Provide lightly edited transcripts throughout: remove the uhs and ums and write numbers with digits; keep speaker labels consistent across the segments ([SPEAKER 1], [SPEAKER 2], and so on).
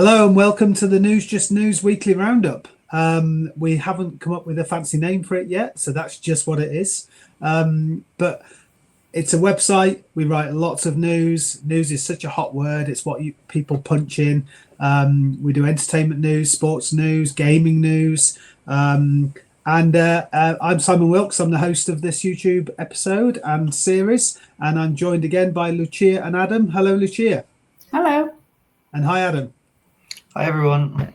[SPEAKER 1] Hello and welcome to the News Just News Weekly Roundup. We haven't come up with a fancy name for it yet, so that's just what it is. But it's a website. We write lots of news. News is such a hot word. It's what people punch in. We do entertainment news, sports news, gaming news. I'm Simon Wilkes. I'm the host of this YouTube episode and series, and I'm joined again by Lucia and Adam. Hello, Lucia.
[SPEAKER 2] Hello.
[SPEAKER 1] And hi, Adam.
[SPEAKER 3] Hi, everyone.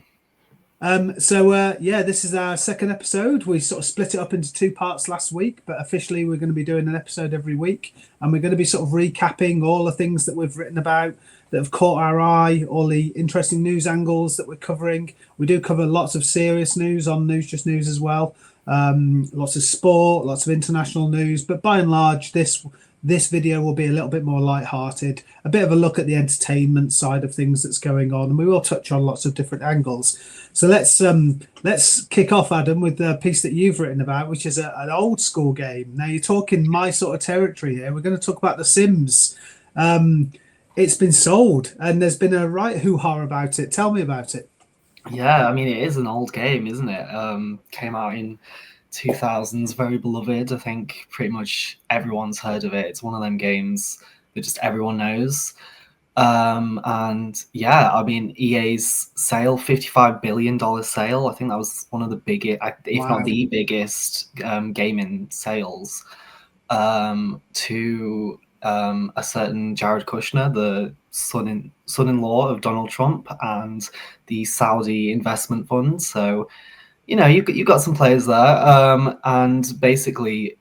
[SPEAKER 1] This is our second episode. We sort of split it up into two parts last week, but officially we're going to be doing an episode every week, and we're going to be sort of recapping all the things that we've written about that have caught our eye, all the interesting news angles that we're covering. We do cover lots of serious news on News Just News as well, lots of sport, lots of international news, but by and large this video will be a little bit more light-hearted, a bit of a look at the entertainment side of things that's going on, and we will touch on lots of different angles. So let's kick off, Adam, with the piece that you've written about, which is an old school game. Now you're talking my sort of territory here. We're going to talk about The Sims. It's been sold, and there's been a right hoo-ha about it. Tell me about it.
[SPEAKER 3] Yeah, I mean, it is an old game, isn't it? Came out in 2000s, very beloved. I think pretty much everyone's heard of it. It's one of them games that just everyone knows. And yeah, I mean, EA's sale, $55 billion sale. I think that was one of the biggest, if not the biggest, gaming sales to a certain Jared Kushner, the son-in-law of Donald Trump, and the Saudi investment fund. So, you know, you've got some players there, and basically,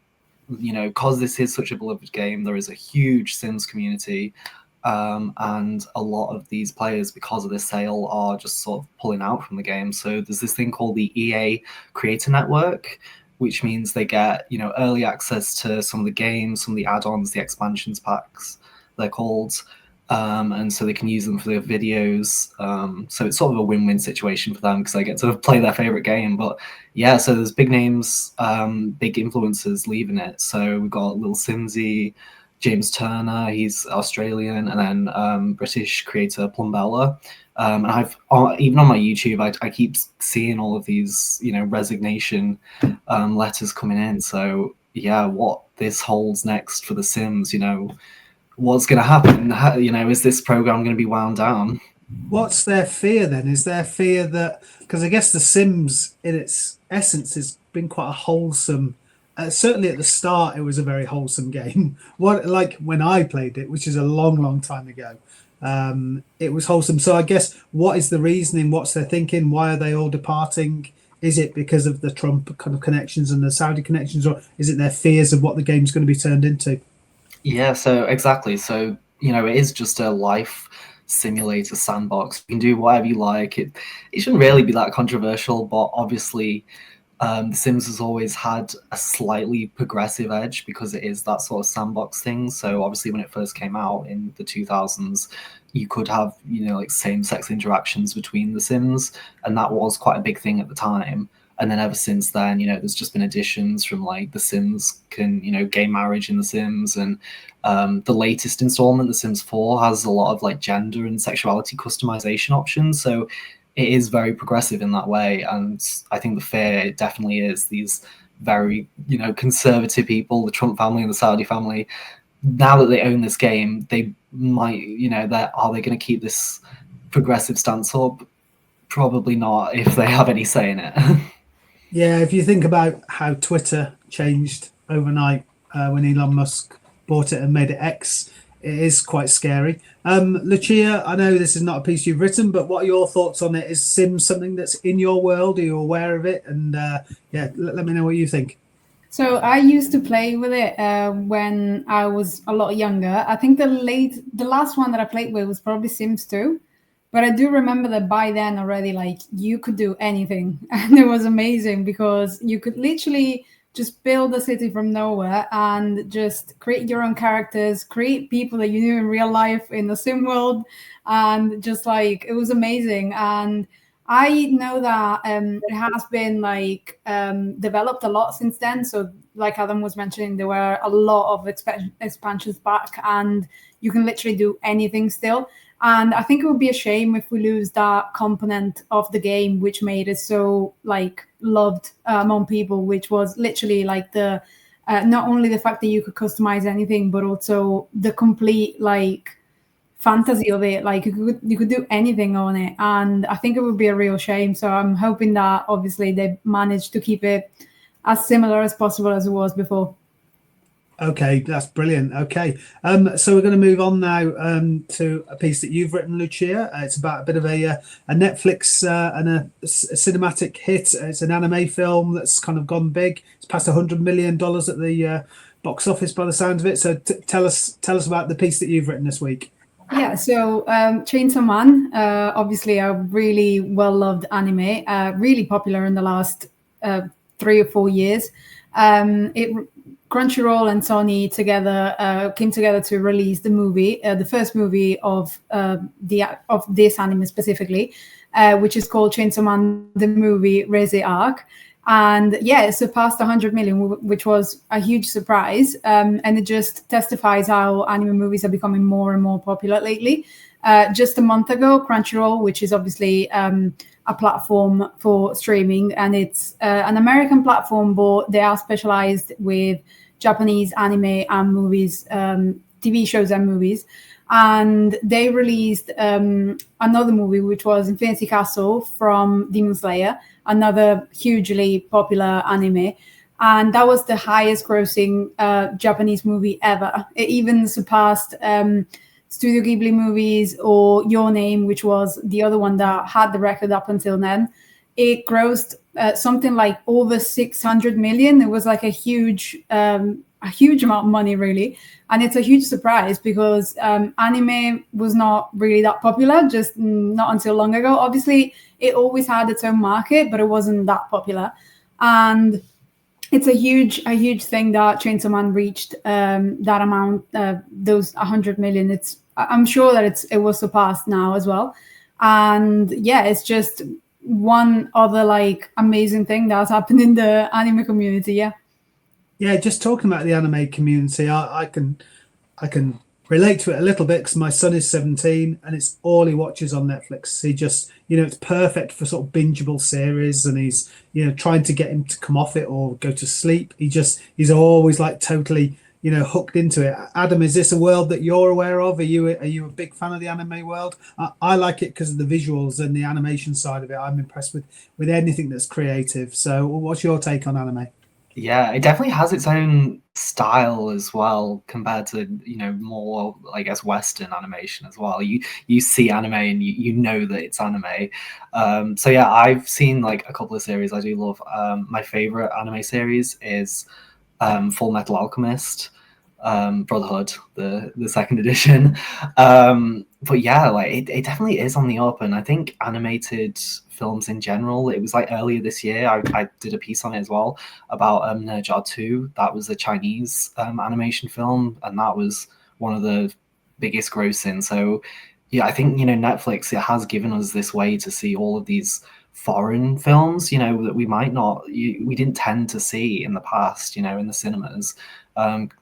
[SPEAKER 3] you know, because this is such a beloved game, there is a huge Sims community, and a lot of these players, because of this sale, are just sort of pulling out from the game. So there's this thing called the EA Creator Network, which means they get, you know, early access to some of the games, some of the add-ons, the expansions packs, they're called. And so they can use them for their videos. So it's sort of a win-win situation for them because they get to play their favorite game. But yeah, so there's big names, big influencers leaving it. So we've got Lil Simsy, James Turner, he's Australian, and then British creator Plumbella. And I've even on my YouTube, I keep seeing all of these, you know, resignation letters coming in. So yeah, what this holds next for The Sims, you know, what's going to happen? You know, is this program going to be wound down?
[SPEAKER 1] What's their fear then? Is their fear that, because I guess The Sims in its essence has been quite a wholesome, certainly at the start it was a very wholesome game. What, like when I played it, which is a long time ago, it was wholesome. So I guess what is the reasoning? What's their thinking? Why are they all departing? Is it because of the Trump kind of connections and the Saudi connections, or is it their fears of what the game's going to be turned into?
[SPEAKER 3] Yeah, so exactly. So, you know, it is just a life simulator sandbox. You can do whatever you like. It shouldn't really be that controversial, but obviously The Sims has always had a slightly progressive edge because it is that sort of sandbox thing. So obviously when it first came out in the 2000s, you could have, you know, like same-sex interactions between The Sims, and that was quite a big thing at the time. And then ever since then, you know, there's just been additions from like The Sims can, you know, gay marriage in The Sims, and the latest installment, The Sims 4, has a lot of like gender and sexuality customization options. So it is very progressive in that way. And I think the fear definitely is these very, you know, conservative people, the Trump family and the Saudi family, now that they own this game, they might, you know, are they going to keep this progressive stance up? Probably not if they have any say in it.
[SPEAKER 1] Yeah, if you think about how Twitter changed overnight when Elon Musk bought it and made it X, it is quite scary. Lucia, I know this is not a piece you've written, but what are your thoughts on it? Is Sims something that's in your world? Are you aware of it? And let me know what you think.
[SPEAKER 2] So I used to play with it when I was a lot younger. I think the last one that I played with was probably Sims 2. But I do remember that by then already, like, you could do anything. And it was amazing because you could literally just build a city from nowhere and just create your own characters, create people that you knew in real life in the sim world. And just like, it was amazing. And I know that it has been like developed a lot since then. So like Adam was mentioning, there were a lot of expansions back, and you can literally do anything still. And I think it would be a shame if we lose that component of the game, which made it so like loved among people, which was literally like the not only the fact that you could customize anything, but also the complete like fantasy of it. Like you could do anything on it, and I think it would be a real shame. So I'm hoping that obviously they managed to keep it as similar as possible as it was before.
[SPEAKER 1] Okay, that's brilliant. Okay, so we're going to move on now to a piece that you've written, Lucia. It's about a bit of a Netflix and a cinematic hit. It's an anime film that's kind of gone big. It's past $100 million at the box office by the sounds of it. So tell us about the piece that you've written this week.
[SPEAKER 2] Yeah, so Chainsaw Man, obviously a really well-loved anime, really popular in the last 3 or 4 years. Crunchyroll and Sony together came together to release the movie, the first movie of this anime specifically, which is called Chainsaw Man, the movie Reze Arc. And yeah, it surpassed 100 million, which was a huge surprise. And it just testifies how anime movies are becoming more and more popular lately. Just a month ago, Crunchyroll, which is obviously a platform for streaming, and it's an American platform, but they are specialized with Japanese anime and movies, TV shows and movies. And they released another movie, which was Infinity Castle from Demon Slayer, another hugely popular anime. And that was the highest grossing Japanese movie ever. It even surpassed Studio Ghibli movies or Your Name, which was the other one that had the record up until then. It grossed something like over 600 million. It was like a huge amount of money, really. And it's a huge surprise because anime was not really that popular, just not until long ago. Obviously, it always had its own market, but it wasn't that popular. And it's a huge thing that Chainsaw Man reached that amount, those 100 million. I'm sure that it was surpassed now as well. And yeah, it's just one other like amazing thing that's happened in the anime community.
[SPEAKER 1] Yeah, just talking about the anime community, I can relate to it a little bit because my son is 17 and it's all he watches on Netflix. He just, it's perfect for sort of bingeable series, and he's, trying to get him to come off it or go to sleep. He's always like totally, hooked into it. Adam, is this a world that you're aware of? Are you a big fan of the anime world? I like it because of the visuals and the animation side of it. I'm impressed with anything that's creative. So what's your take on anime?
[SPEAKER 3] Yeah, it definitely has its own style as well compared to, more, I guess, Western animation as well. You see anime and you know that it's anime. So yeah, I've seen like a couple of series I do love. My favorite anime series is Full Metal Alchemist, Brotherhood, the second edition. But yeah, like it definitely is on the up, and I think animated films in general, it was like earlier this year I did a piece on it as well about Ep.2. That was a Chinese animation film, and that was one of the biggest grossing. So yeah, I think Netflix, it has given us this way to see all of these foreign films that we didn't tend to see in the past in the cinemas,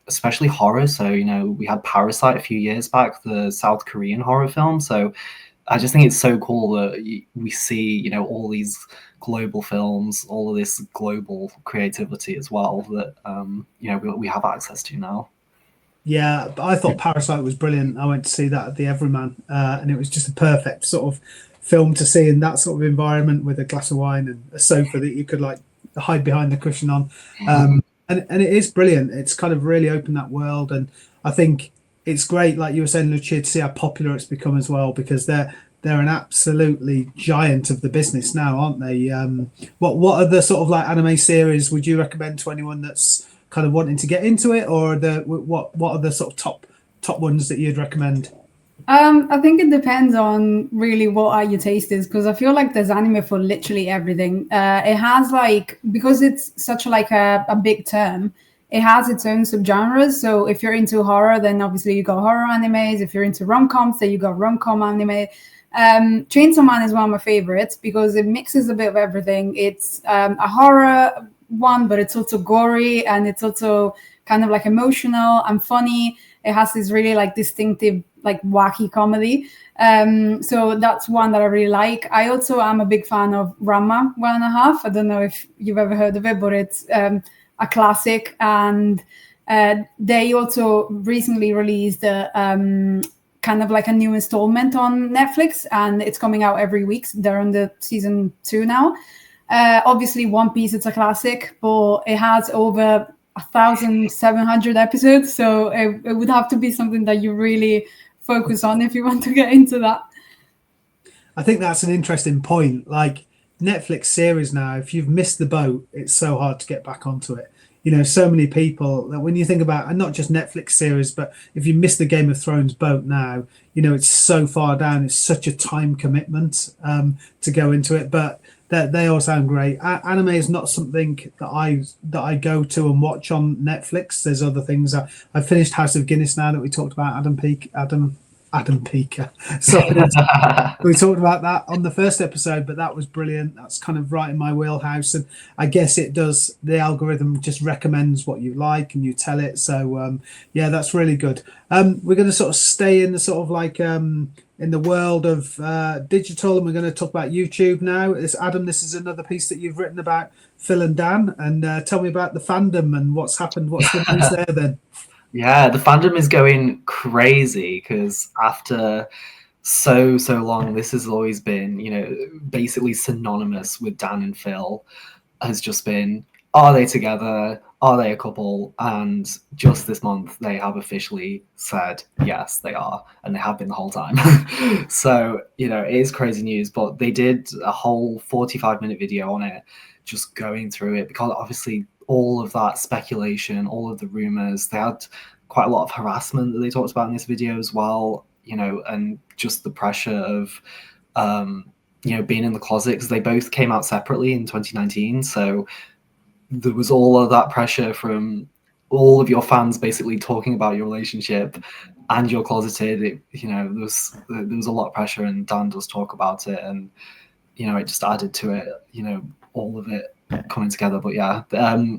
[SPEAKER 3] especially horror. So we had Parasite a few years back, the South Korean horror film. So I just think it's so cool that we see all these global films, all of this global creativity as well that we have access to now.
[SPEAKER 1] Yeah, but I thought Parasite was brilliant. I went to see that at the Everyman, and it was just a perfect sort of film to see in that sort of environment with a glass of wine and a sofa that you could like hide behind the cushion on. And it is brilliant. It's kind of really opened that world, and I think it's great, like you were saying, Lucia, to see how popular it's become as well, because they're an absolutely giant of the business now, aren't they? What are the sort of like anime series would you recommend to anyone that's kind of wanting to get into it, or what are the sort of top ones that you'd recommend?
[SPEAKER 2] I think it depends on really what your taste is, because I feel like there's anime for literally everything. It has like, because it's such like a big term, it has its own subgenres. So if you're into horror, then obviously you got horror animes. If you're into rom-coms, then you got rom-com anime. Chainsaw Man is one of my favorites because it mixes a bit of everything. It's a horror one, but it's also gory, and it's also kind of like emotional and funny. it has this really like distinctive, like wacky comedy. So that's one that I really like. I also am a big fan of Ranma 1.5. I don't know if you've ever heard of it, but it's a classic. And they also recently released a kind of like a new installment on Netflix, and it's coming out every week. They're on the season 2 now. Obviously, One Piece, it's a classic, but it has over 1,700 episodes, so it would have to be something that you really focus on if you want to get into that.
[SPEAKER 1] I think that's an interesting point. Like Netflix series now, if you've missed the boat, it's so hard to get back onto it. You know, so many people that when you think about, and not just Netflix series, but if you miss the Game of Thrones boat now, you know, it's so far down. It's such a time commitment to go into it. But they all sound great. Anime is not something that I go to and watch on Netflix. There's other things. I finished House of Guinness now that we talked about. Adam Peaker. Sorry, we talked about that on the first episode, but that was brilliant. That's kind of right in my wheelhouse, and I guess it does. The algorithm just recommends what you like, and you tell it. So yeah, that's really good. We're going to sort of stay in the sort of like in the world of digital, and we're going to talk about YouTube now. Adam, this is another piece that you've written about Phil and Dan, and tell me about the fandom and what's happened. What's the news there then?
[SPEAKER 3] Yeah, the fandom is going crazy because after so long, this has always been, you know, basically synonymous with Dan and Phil. Has just been, are they together? Are they a couple? And just this month, they have officially said, yes, they are. And they have been the whole time. So, you know, it is crazy news. But they did a whole 45-minute video on it, just going through it. Because obviously all of that speculation, all of the rumors, they had quite a lot of harassment that they talked about in this video as well. You know, and just the pressure of, you know, being in the closet. Because they both came out separately in 2019. So there was all of that pressure from all of your fans basically talking about your relationship, and you're closeted. You know, there was a lot of pressure, and Dan does talk about it, and you know, it just added to it. You know, all of it coming together. But yeah,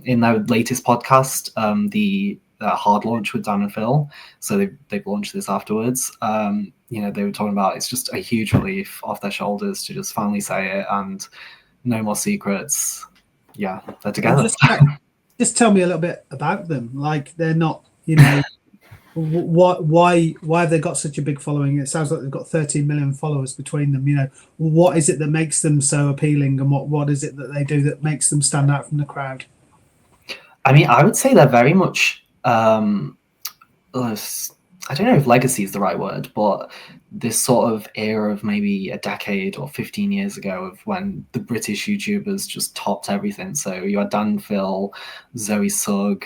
[SPEAKER 3] in their latest podcast, the hard launch with Dan and Phil, so they've launched this afterwards. You know, they were talking about it's just a huge relief off their shoulders to just finally say it, and no more secrets. Yeah, they're together.
[SPEAKER 1] Just tell me a little bit about them. Like, they're not, you know, why have they got such a big following? It sounds like they've got 13 million followers between them. You know, what is it that makes them so appealing, and what is it that they do that makes them stand out from the crowd?
[SPEAKER 3] I mean, I would say they're very much, I don't know if legacy is the right word, but this sort of era of maybe a decade or 15 years ago of when the British YouTubers just topped everything. So you had Dan, Phil, Zoe Sugg,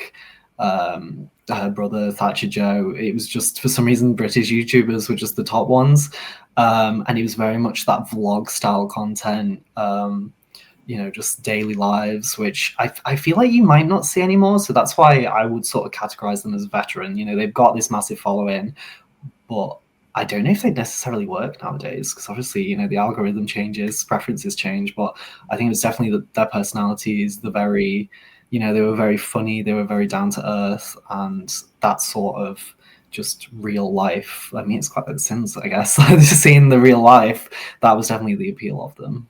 [SPEAKER 3] her brother Thatcher Joe. It was just, for some reason, British YouTubers were just the top ones. And it was very much that vlog style content, you know, just daily lives, which I feel like you might not see anymore. So that's why I would sort of categorize them as veteran. You know, they've got this massive following, but I don't know if they necessarily work nowadays, because obviously, you know, the algorithm changes, preferences change, but I think it was definitely their personalities, the very, you know, they were very funny, they were very down to earth, and that sort of just real life. I mean, it's quite like The Sims, I guess. Just seeing the real life, that was definitely the appeal of them.